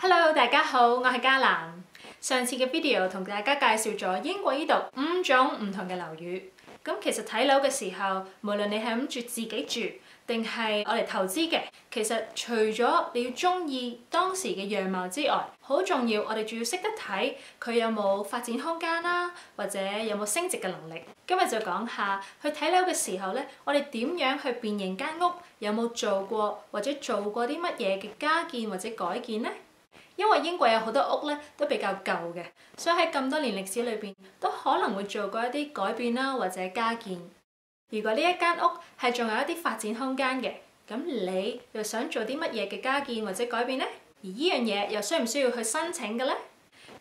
Hello， 大家好，我係嘉蘭。上次嘅 video 同大家介紹咗英國呢度5種唔同嘅樓宇。咁其實睇樓嘅時候，無論你係諗住自己住定係我嚟投資嘅，其實除咗你要中意當時嘅樣貌之外，好重要，我哋仲要識得睇佢有冇發展空間啦，或者有冇升值嘅能力。今日就講下去睇樓嘅時候咧，我哋點樣去辨認間屋有冇做過或者做過啲乜嘢嘅加建或者改建呢？因為英國有好多屋咧都比較舊嘅，所以喺咁多年歷史裏邊都可能會做過一啲改變啦或者加建。如果呢一間屋係仲有一啲發展空間嘅，咁你又想做啲乜嘢嘅加建或者改變呢？而呢樣嘢又需唔需要去申請嘅呢？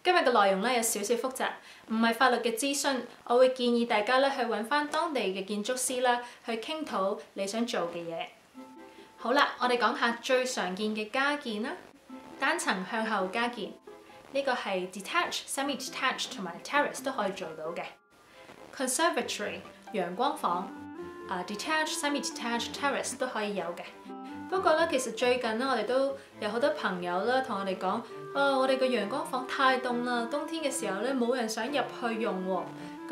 今日嘅內容咧有少少複雜，唔係法律嘅諮詢，我會建議大家咧去揾翻當地嘅建築師啦，去傾討你想做嘅嘢。好啦，我哋講下最常見嘅加建啦。單層向後加建，呢個係 detached、semi-detached 同埋 terrace 都可以做到嘅。Conservatory 陽光房，detached、semi-detached、terrace 都可以有嘅。不過咧，其實最近咧，我哋都有好多朋友啦，同我哋講，我哋個陽光房太凍啦，冬天嘅時候咧冇人想入去用喎。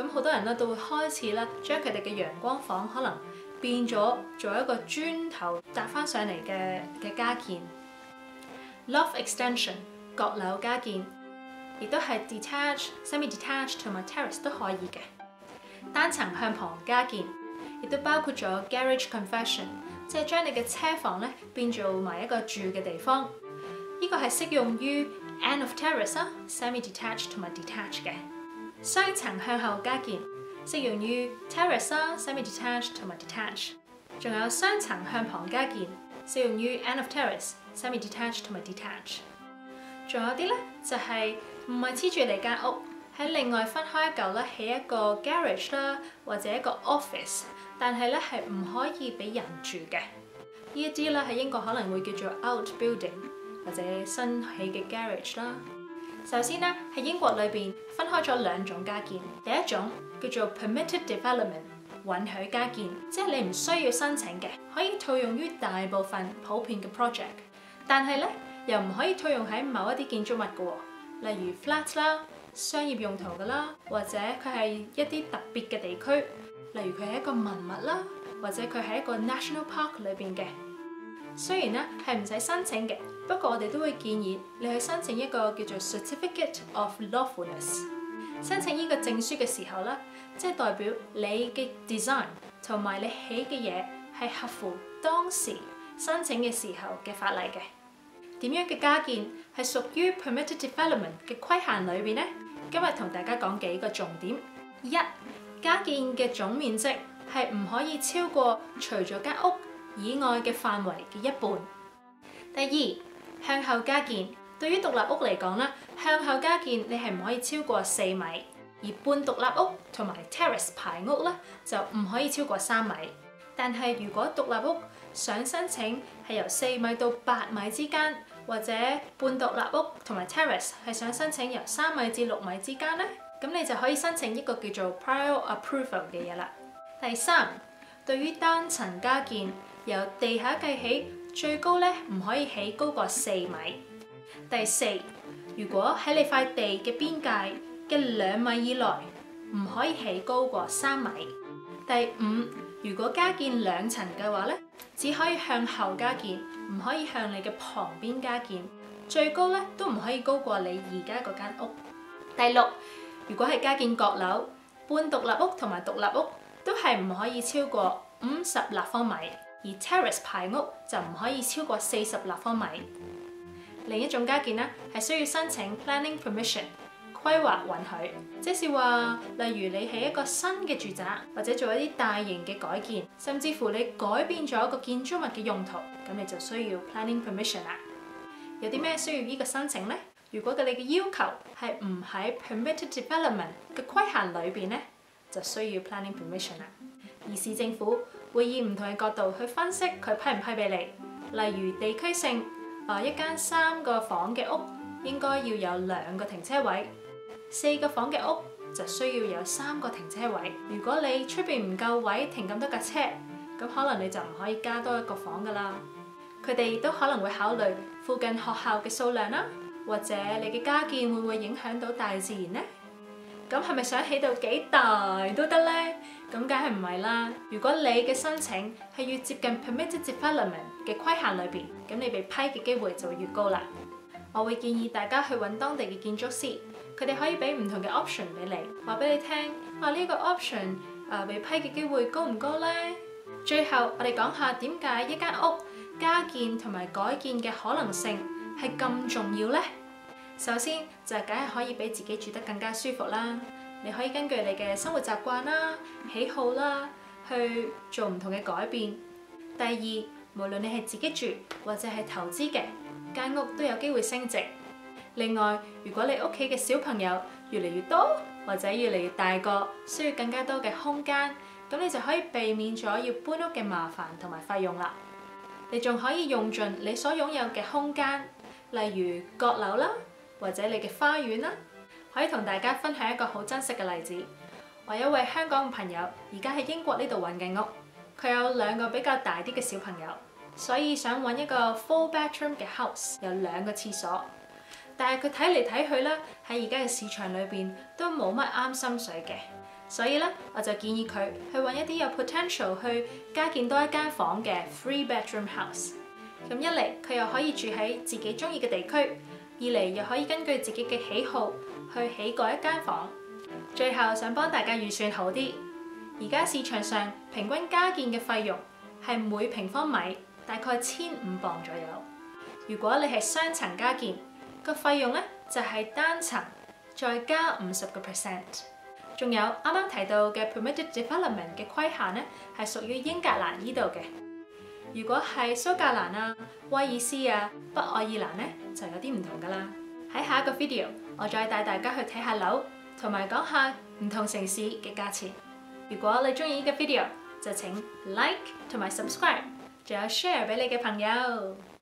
咁好多人咧都會開始咧將佢哋嘅陽光房可能變咗做一個磚頭搭翻上嚟嘅加建。Loft extension 閣樓加建，亦都係 detached、semi-detached 同埋 terrace 都可以嘅。單層向旁加建，亦都包括咗 garage conversion， 即係將你嘅車房咧變做埋一個住嘅地方。呢個係適用於 end of terrace 啦、semi-detached 同埋 detached 嘅。雙層向後加建，適用於 terrace 啦、semi-detached 同埋 detached。仲有雙層向旁加建，適用於 end of terrace、semi-detached 同埋 detached。仲有啲咧就係唔係黐住你間屋，喺另外分開一嚿咧起一個 garage 啦，或者一個 office， 但係咧係唔可以俾人住嘅。呢一啲咧喺英國可能會叫做 outbuilding 或者新起嘅 garage 啦。首先咧喺英國裏邊分開咗兩種加建，第一種叫做 permitted development， 允許加建，即係你唔需要申請嘅，可以套用於大部分普遍嘅 project， 但係咧又唔可以套用喺某一啲建築物嘅喎，例如 flat 啦、商業用途嘅啦，或者佢係一啲特別嘅地區，例如佢係一個文物啦，或者佢係一個 national park 裏邊嘅。雖然咧係唔使申請嘅，不過我哋都會建議你去申請一個叫做 Certificate of Lawfulness。申請呢個證書嘅時候咧，即係代表你嘅 design 同埋你起嘅嘢係合乎當時申請嘅時候嘅法例嘅。點樣嘅加建係屬於 permitted development 嘅規限裏邊呢？今日同大家講幾個重點。一、加建嘅總面積係唔可以超過除咗間屋以外嘅範圍嘅一半。第二，向後加建，對於獨立屋嚟講咧，向後加建你係唔可以超過4米，而半獨立屋同埋 terrace 排屋咧就唔可以超過3米。但係如果獨立屋想申請係由4米到8米之間，或者半獨立屋同埋 terrace 係想申請由3米至6米之間咧，咁你就可以申請一個叫做 prior approval 嘅嘢啦。第三，對於單層加建，由地下計起，最高咧唔可以起高過4米。第四，如果喺你塊地嘅邊界嘅2米以內，唔可以起高過3米。第五，如果加建2層嘅話咧，只可以向後加建，唔可以向你嘅旁邊加建。最高咧都唔可以高過你而家嗰間屋。第六，如果係加建閣樓、半獨立屋同埋獨立屋，都係唔可以超過50立方米，而 terrace 排屋就唔可以超過40立方米。另一種加建咧係需要申請 planning permission。規劃允許，即是話，例如你起一個新嘅住宅，或者做一啲大型嘅改建，甚至乎你改變咗一個建築物嘅用途，咁你就需要 planning permission 啦。有啲咩需要呢個申請呢？如果你嘅要求係唔喺 permitted development 嘅規限裏邊呢，就需要 planning permission 啦。而市政府會以唔同嘅角度去分析佢批唔批俾你，例如地區性，一間3個房嘅屋應該要有2個停車位。4個房嘅屋就需要有3個停車位。如果你出邊唔夠位停咁多架車，咁可能你就唔可以加多1個房噶啦。佢哋都可能會考慮附近學校嘅數量啦，或者你嘅加建會唔會影響到大自然呢？咁係咪想起到幾大都得呢？咁梗係唔係啦。如果你嘅申請係越接近 Permitted Development 嘅規限裏邊，咁你被批嘅機會就會越高啦。我會建議大家去揾當地嘅建築師，佢哋可以俾唔同嘅 option 俾你，話俾你聽呢個 option 被批嘅機會高唔高呢？最後我哋講下點解一間屋加建同埋改建嘅可能性係咁重要呢？首先就係梗係可以俾自己住得更加舒服啦。你可以根據你嘅生活習慣啦、喜好啦，去做唔同嘅改變。第二，無論你係自己住或者係投資嘅，間屋都有機會升值。另外，如果你屋企嘅小朋友越嚟越多或者越嚟越大個，需要更加多嘅空間，咁你就可以避免咗要搬屋嘅麻煩同埋費用啦。你仲可以用盡你所擁有嘅空間，例如閣樓啦，或者你嘅花園啦。可以同大家分享一個好真實嘅例子。我有一位香港嘅朋友，而家喺英國呢度揾緊屋，佢有2個比較大啲嘅小朋友，所以想揾一個 full bedroom 嘅 house， 有2個廁所。但係佢睇嚟睇去咧，喺而家嘅市場裏邊都冇乜啱心水嘅，所以咧我就建議佢去揾一啲有 potential 去加建多一間房嘅 3 bedroom house。咁一嚟佢又可以住喺自己中意嘅地區，二嚟又可以根據自己嘅喜好去起過一間房。最後想幫大家預算好啲，而家市場上平均加建嘅費用係每平方米大概1500磅左右。如果你係雙層加建，個費用咧就係單層再加50%。仲有啱啱提到嘅 Permitted Development 嘅規限咧，係屬於英格蘭呢度嘅。如果係蘇格蘭啊、威爾斯啊、北愛爾蘭咧，就有啲唔同噶啦。喺下一個 video， 我再帶大家去睇下樓，同埋講下唔同城市嘅價錢。如果你中意呢個 video，就請 like 同埋 subscribe，仲有 share 俾你嘅朋友。